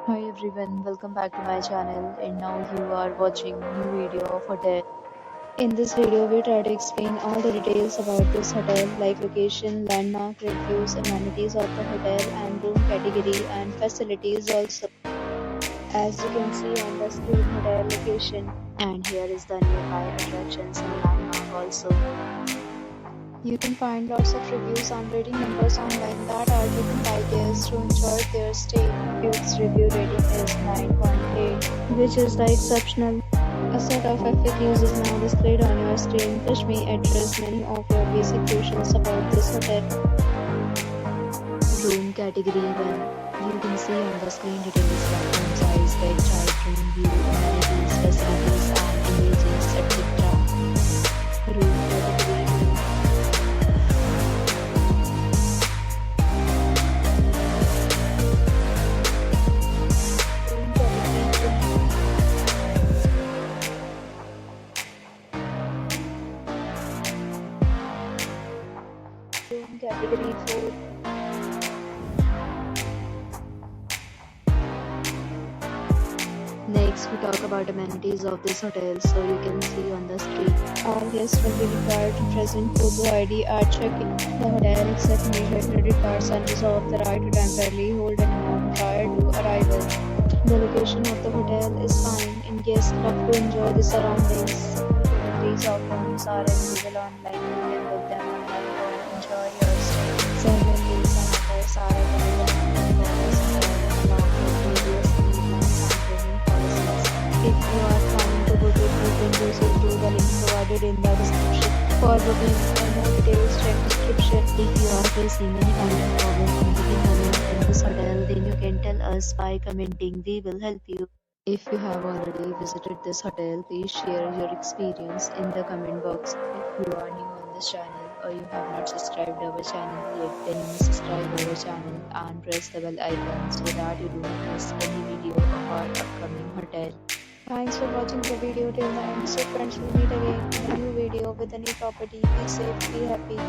Hi everyone, welcome back to my channel and now you are watching new video of hotel. In this video we try to explain all the details about this hotel like location, landmark, reviews, amenities of the hotel and room category and facilities also. As you can see on the screen hotel location and here is the nearby attractions and landmark also. You can find lots of reviews and rating numbers online that are given by guests who enjoyed their stay. Its review rating is 9.8, which is the exceptional. A set of FAQs is now displayed on your screen, which may address many of your basic questions about this hotel. Room category 1. You can see on the screen details like room size, bed type, room view, amenities, facilities, and images, etc. Room category 2. Room category 4. Next, we talk about amenities of this hotel. So you can see on the screen. All guests will be required to present photo ID at check-in. The hotel accepts major credit cards and reserves the right to temporarily hold an amount prior to arrival. The location of the hotel is fine and guests love to enjoy the surroundings. Categories of rooms are available online. You can book them online or enjoy your stay. Several days and offers are available online for this hotel along with various guidelines and training policies. If you are planning to book it, you can use it through the link provided in the description. For booking and more details, check description. If you are facing any kind of problem in booking a room in this hotel, then you can tell us by commenting. We will help you. If you have already visited this hotel, please share your experience in the comment box. If you are new on this channel or you have not subscribed our channel yet, then subscribe our channel and press the bell icon so that you do not miss any video of our upcoming hotel. Thanks for watching the video till the end. So friends, will meet again in a new video with a new property. Be safe, be happy.